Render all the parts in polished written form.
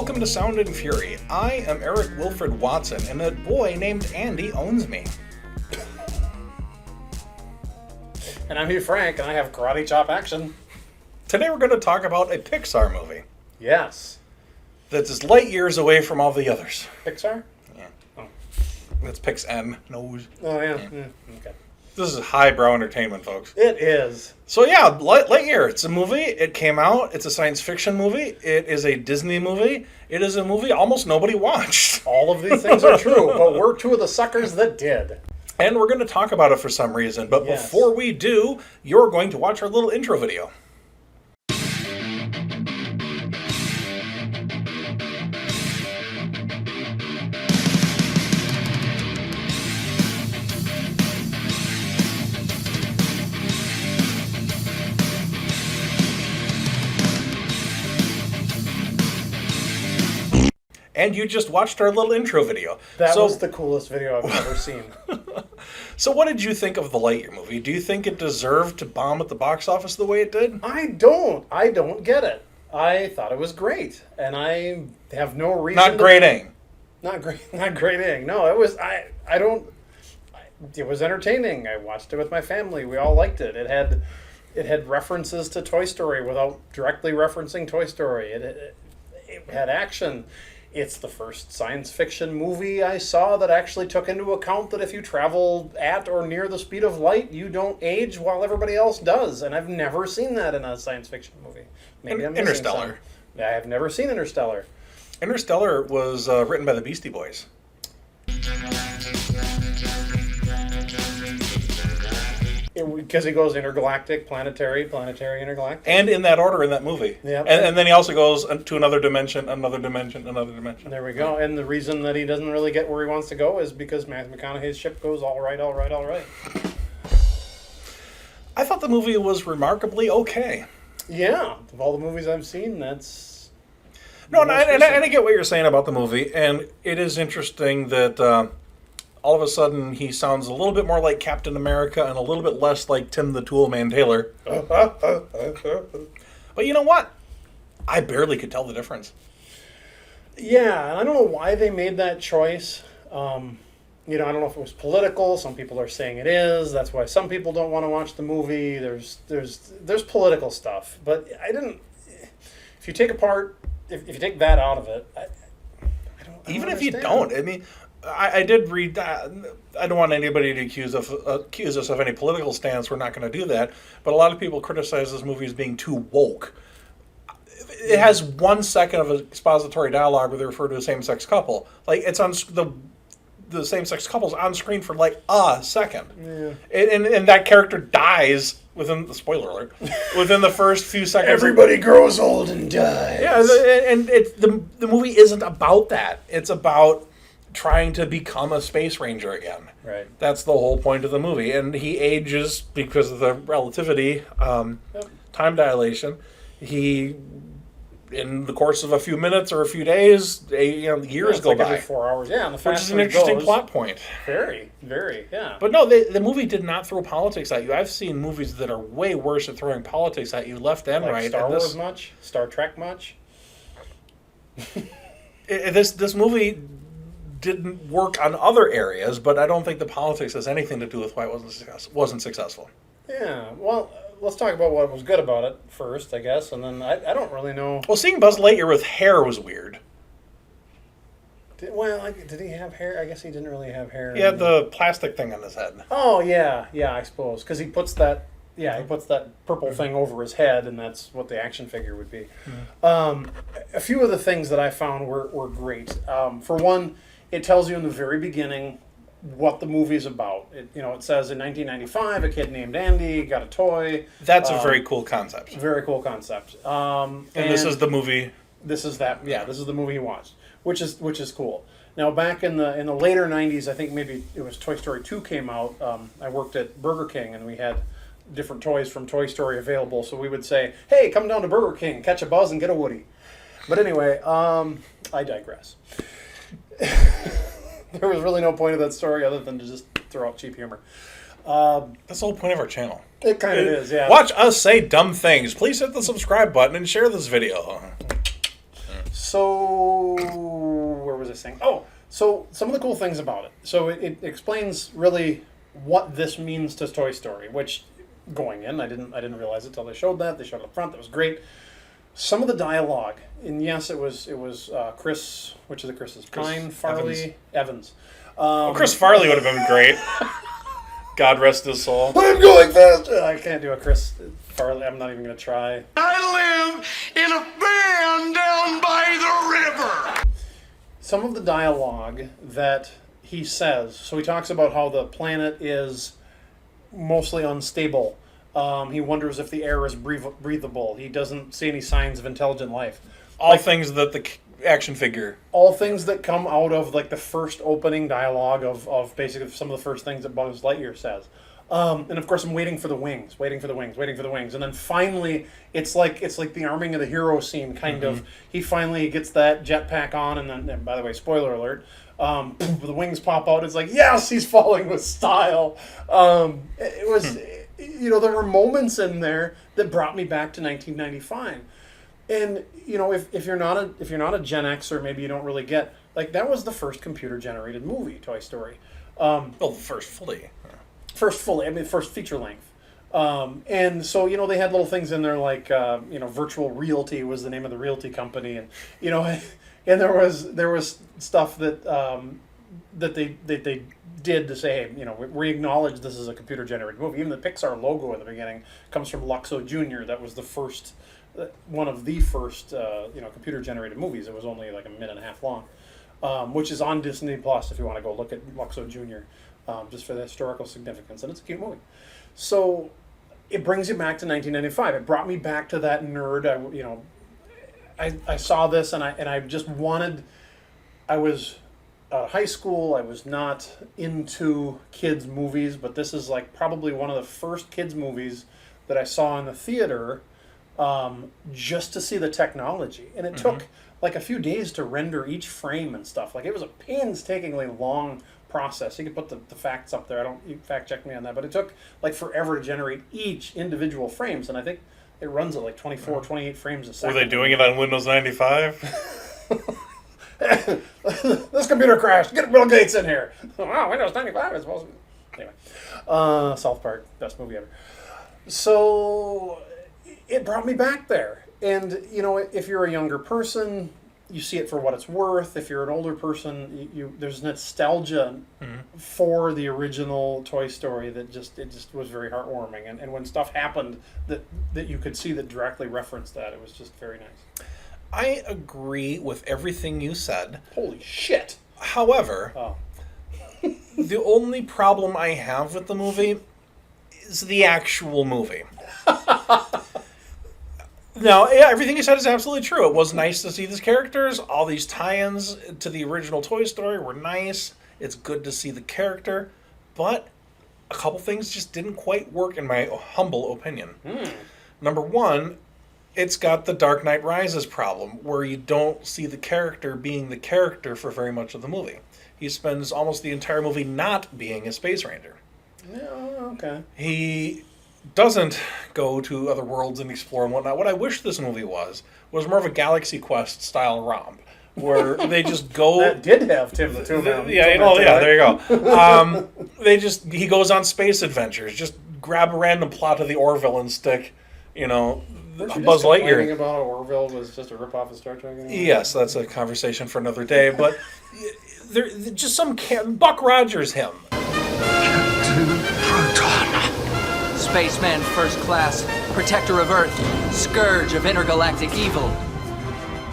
Welcome to Sound and Fury. I am Eric Wilfred Watson, and a boy named Andy owns me. And I'm Hugh Frank, and I have karate chop action. Today we're going to talk about a Pixar movie Yes. that is light years away from all the others. Pixar? Yeah. Oh, That's Pix-N. Nose. oh yeah. Okay. This is highbrow entertainment, folks. It is. So yeah, Lightyear. It's a movie. It came out. It's a science fiction movie. It is a Disney movie. It is a movie almost nobody watched. All of these things are true, but we're two of the suckers that did. And we're going to talk about it for some reason. But Yes. before we do, you're going to watch our little intro video. And you just watched our little intro video. That was the coolest video I've ever seen. So what did you think of the Lightyear movie? Do you think it deserved to bomb at the box office the way it did? I don't get it. I thought it was great, and I have no reason. Not grading. Not grading. No, it was. It was entertaining. I watched it with my family. We all liked it. It had references to Toy Story without directly referencing Toy Story. It had action. It's the first science fiction movie I saw that actually took into account that if you travel at or near the speed of light, you don't age while everybody else does. And I've never seen that in a science fiction movie. Maybe I'm missing Interstellar. some. I have never seen Interstellar. Interstellar was written by the Beastie Boys. Because he goes intergalactic, planetary, intergalactic. And in that order in that movie. Yep. And then he also goes to another dimension, another dimension, another dimension. There we go. And the reason that he doesn't really get where he wants to go is because Matthew McConaughey's ship goes all right. I thought the movie was remarkably okay. Yeah. Of all the movies I've seen, that's... No, and I get what you're saying about the movie, and it is interesting that all of a sudden he sounds a little bit more like Captain America and a little bit less like Tim the Tool Man Taylor. But you know what? I barely could tell the difference. Yeah, and I don't know why they made that choice. I don't know if it was political. Some people are saying it is. That's why some people don't want to watch the movie. There's political stuff, but I didn't. If you take if you take that out of it, I don't. Even if understand. you don't, I mean, I did read that. I don't want anybody to accuse us of any political stance. We're not going to do that. But a lot of people criticize this movie as being too woke. It has 1 second of expository dialogue where they refer to a same-sex couple. Like, it's on the same-sex couple's on screen for like a second. Yeah. And that character dies within the spoiler alert. Within the first few seconds. Everybody grows old and dies. Yeah, and the movie isn't about that. It's about trying to become a space ranger again. Right. That's the whole point of the movie. And he ages because of the relativity, time dilation. He, in the course of a few minutes or a few days, years go like by. every 4 hours. Yeah, and the which is an interesting plot point. Very, very, yeah. But no, the movie did not throw politics at you. I've seen movies that are way worse at throwing politics at you left and like right. Star Wars much? Star Trek much? This movie didn't work on other areas, but I don't think the politics has anything to do with why it wasn't successful. Yeah, well, let's talk about what was good about it first, I guess, and then I don't really know. Well, seeing Buzz Lightyear with hair was weird. Did he have hair? I guess he didn't really have hair. He had the plastic thing on his head. Oh, yeah, I suppose, because he puts that purple thing over his head, and that's what the action figure would be. A few of the things that I found were great. For one, it tells you in the very beginning what the movie's about. It says in 1995, a kid named Andy got a toy. That's a very cool concept. Very cool concept. And this is the movie. This is that. Yeah, this is the movie he watched, which is cool. Now, back in the later 90s, I think maybe it was Toy Story 2 came out. I worked at Burger King, and we had different toys from Toy Story available. So we would say, "Hey, come down to Burger King, catch a Buzz, and get a Woody." But anyway, I digress. There was really no point of that story other than to just throw out cheap humor. That's the whole point of our channel. It kind of is, yeah. Watch us say dumb things. Please hit the subscribe button and share this video. So, where was I saying? Oh, so some of the cool things about it. So it explains really what this means to Toy Story, which going in, I didn't realize it till they showed that. They showed it up front. That was great. Some of the dialogue, and yes, it was Chris, which is the Chris's? Pine, Farley, Evans. Chris Farley would have been great. God rest his soul. I'm going faster. I can't do a Chris Farley. I'm not even going to try. I live in a van down by the river. Some of the dialogue that he says, so he talks about how the planet is mostly unstable. He wonders if the air is breathable. He doesn't see any signs of intelligent life. All things that the action figure. All things that come out of like the first opening dialogue of basically some of the first things that Buzz Lightyear says. And of course, I'm waiting for the wings, waiting for the wings. And then finally, it's like the arming of the hero scene, kind of. He finally gets that jetpack on, and then, and by the way, spoiler alert, the wings pop out. It's like, yes, he's falling with style. It was, there were moments in there that brought me back to 1995. And if you're not a Gen Xer, maybe you don't really get, like, that was the first computer generated movie, Toy Story. Well, the first fully. First feature length. And so, they had little things in there like, Virtual Realty was the name of the realty company. And, and there was stuff that they did to say, hey, we acknowledge this is a computer generated movie. Even the Pixar logo in the beginning comes from Luxo Jr. That was the first, one of the first, computer generated movies. It was only like a minute and a half long, which is on Disney Plus if you want to go look at Luxo Jr. Just for the historical significance, and it's a cute movie. So it brings you back to 1995. It brought me back to that nerd. I saw this and I just wanted. I was out of high school. I was not into kids movies, but this is like probably one of the first kids movies that I saw in the theater, just to see the technology. And it took like a few days to render each frame and stuff. Like, it was a painstakingly long process. You could put the facts up there. You fact check me on that, but it took like forever to generate each individual frames, and I think it runs at like 24, 28 frames a second. Were they doing it on Windows 95? This computer crashed. Get Bill Gates in here. Wow, Windows 95 is supposed to. Anyway, South Park, best movie ever. So it brought me back there, and if you're a younger person, you see it for what it's worth. If you're an older person, there's nostalgia for the original Toy Story that it just was very heartwarming. And when stuff happened that you could see that directly referenced that, it was just very nice. I agree with everything you said. Holy shit. However, the only problem I have with the movie is the actual movie. No, yeah, everything you said is absolutely true. It was nice to see these characters. All these tie-ins to the original Toy Story were nice. It's good to see the character. But a couple things just didn't quite work, in my humble opinion. Number one, it's got the Dark Knight Rises problem, where you don't see the character being the character for very much of the movie. He spends almost the entire movie not being a space ranger. Yeah, okay. He doesn't go to other worlds and explore and whatnot. What I wish this movie was more of a Galaxy Quest style romp, where they just go. That did have Tim the Toolman. There you go. He goes on space adventures. Just grab a random plot of the Orville and stick, Buzz Lightyear. About how Orville was just a ripoff of Star Trek. Yes, that's a conversation for another day. But there, just some Buck Rogers hymn. Spaceman First Class, Protector of Earth, Scourge of Intergalactic Evil.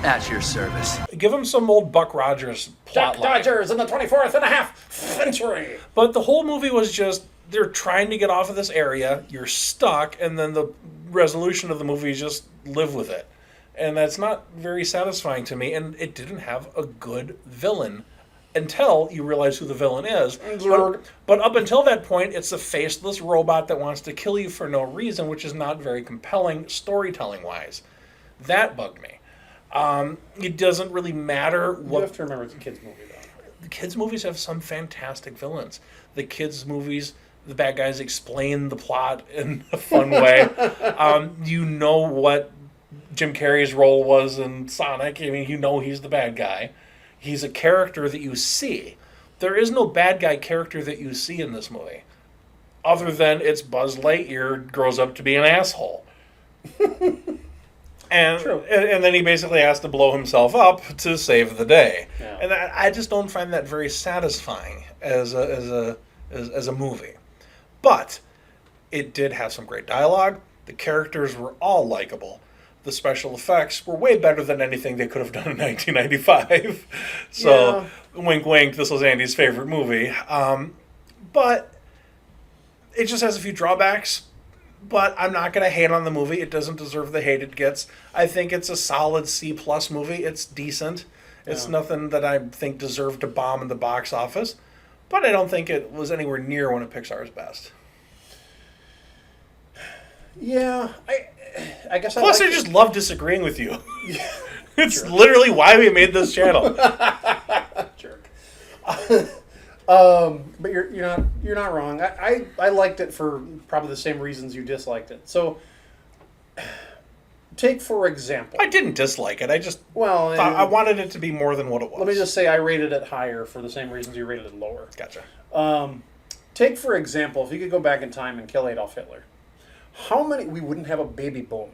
At your service. Give him some old Buck Rogers plot Duck Dodgers in the 24th and a half century. But the whole movie was just, they're trying to get off of this area, you're stuck, and then the resolution of the movie is just live with it. And that's not very satisfying to me, and it didn't have a good villain until you realize who the villain is. But up until that point, it's a faceless robot that wants to kill you for no reason, which is not very compelling storytelling-wise. That bugged me. It doesn't really matter what... You have to remember it's a kids' movie, though. The kids' movies have some fantastic villains. The kids' movies, the bad guys explain the plot in a fun way. You know what Jim Carrey's role was in Sonic. I mean, he's the bad guy. He's a character that you see. There is no bad guy character that you see in this movie, other than it's Buzz Lightyear grows up to be an asshole. And True. and then he basically has to blow himself up to save the day. Yeah. And I just don't find that very satisfying as a movie. But it did have some great dialogue. The characters were all likable. The special effects were way better than anything they could have done in 1995. So, wink, wink, this was Andy's favorite movie. But it just has a few drawbacks. But I'm not going to hate on the movie. It doesn't deserve the hate it gets. I think it's a solid C+ movie. It's decent. It's nothing that I think deserved to bomb in the box office. But I don't think it was anywhere near one of Pixar's best. Yeah, I guess. Plus, I just love disagreeing with you. It's literally why we made this channel. Jerk. But you're not wrong. I liked it for probably the same reasons you disliked it. So, take for example. I didn't dislike it. I just Well, thought I wanted it to be more than what it was. let me just say I rated it higher for the same reasons you rated it lower. Gotcha. Take for example, if you could go back in time and kill Adolf Hitler, we wouldn't have a baby boom.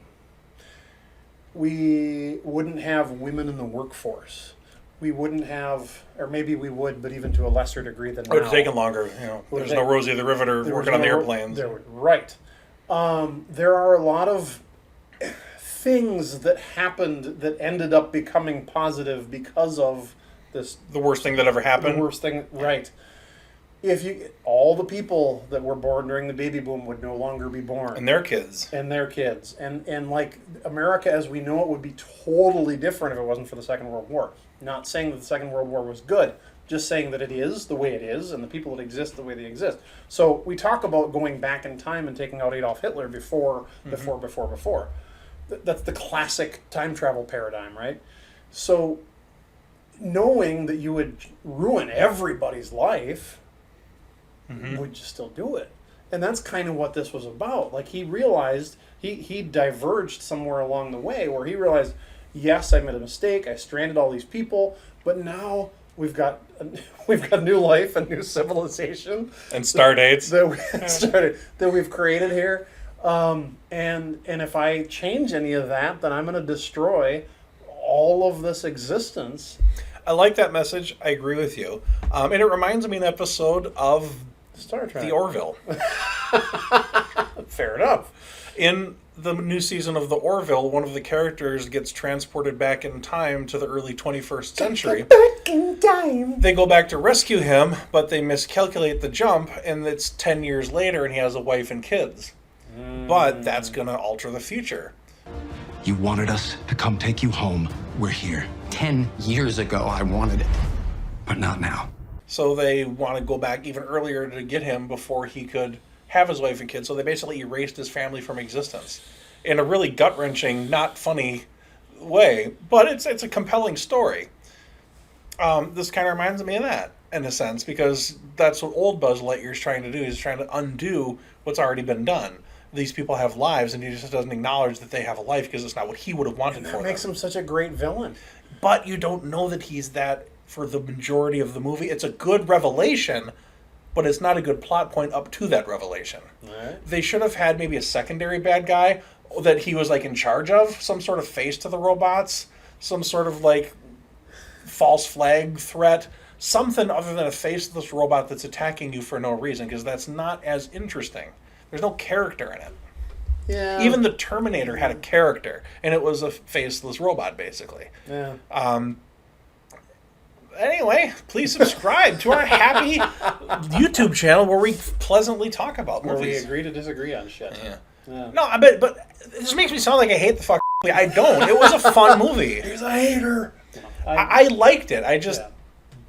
We wouldn't have women in the workforce. We wouldn't have, or maybe we would, but even to a lesser degree than now. It would have taken longer. There's no Rosie the Riveter working on the airplanes. Right. There are a lot of things that happened that ended up becoming positive because of this. The worst thing that ever happened. The worst thing, right. All the people that were born during the baby boom would no longer be born. And their kids. And like America as we know it would be totally different if it wasn't for the Second World War. Not saying that the Second World War was good, just saying that it is the way it is and the people that exist the way they exist. So we talk about going back in time and taking out Adolf Hitler before. That's the classic time travel paradigm, right? So knowing that you would ruin everybody's life, would you still do it? And that's kind of what this was about. Like he realized, he diverged somewhere along the way where he realized, yes, I made a mistake. I stranded all these people, but now we've got new life, a new civilization, and star dates that we've created here. And if I change any of that, then I'm going to destroy all of this existence. I like that message. I agree with you. And it reminds me of an episode of Star Trek. The Orville. Fair enough. In the new season of The Orville, one of the characters gets transported back in time to the early 21st century. Back in time. They go back to rescue him, but they miscalculate the jump, and it's 10 years later, and he has a wife and kids. But that's going to alter the future. You wanted us to come take you home. We're here. 10 years ago, I wanted it. But not now. So they want to go back even earlier to get him before he could have his wife and kids. So they basically erased his family from existence in a really gut-wrenching, not funny way. But it's a compelling story. This kind of reminds me of that, in a sense, because that's what old Buzz Lightyear is trying to do. He's trying to undo what's already been done. These people have lives, and he just doesn't acknowledge that they have a life because it's not what he would have wanted for them. That makes him such a great villain. But you don't know that he's that for the majority of the movie. It's a good revelation, but it's not a good plot point up to that revelation. Right. They should have had maybe a secondary bad guy that he was like in charge of, some sort of face to the robots, some sort of like false flag threat, something other than a face to this robot that's attacking you for no reason, because that's not as interesting. There's no character in it. Yeah. Even the Terminator had a character, and it was a faceless robot, basically. Yeah. Anyway, please subscribe to our happy YouTube channel where we pleasantly talk about Where we movies. agree to disagree on shit. Yeah. No, but this makes me sound like I hate the fuck movie. I don't. It was a fun movie. He's a hater. I liked it. I just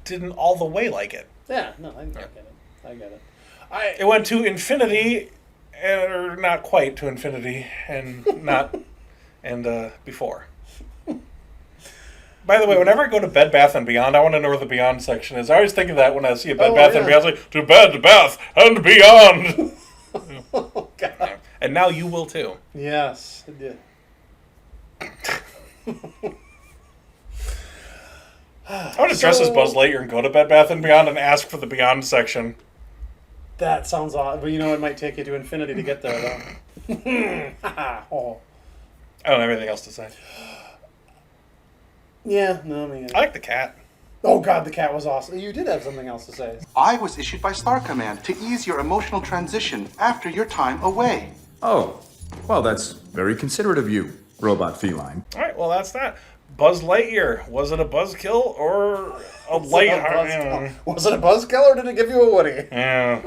didn't all the way like it. Yeah, no, I get it. I get it. It went to infinity, or not quite to infinity, and not, and before. By the way, whenever I go to Bed Bath & Beyond, I want to know where the Beyond section is. I always think of that when I see a Bed Bath & Beyond. It's like, to Bed Bath & Beyond. Oh, God. And now you will too. Yes. I want to dress as Buzz Lightyear and go to Bed Bath & Beyond and ask for the Beyond section. That sounds odd, but you know it might take you to infinity to get there, though. Oh. I don't have anything else to say. Yeah, no, I mean... I like the cat. Oh god, the cat was awesome. You did have something else to say. I was issued by Star Command to ease your emotional transition after your time away. Oh, well, that's very considerate of you, robot feline. All right, well, that's that. Buzz Lightyear. Was it a buzzkill or a light? Was it a buzzkill or did it give you a Woody? Yeah.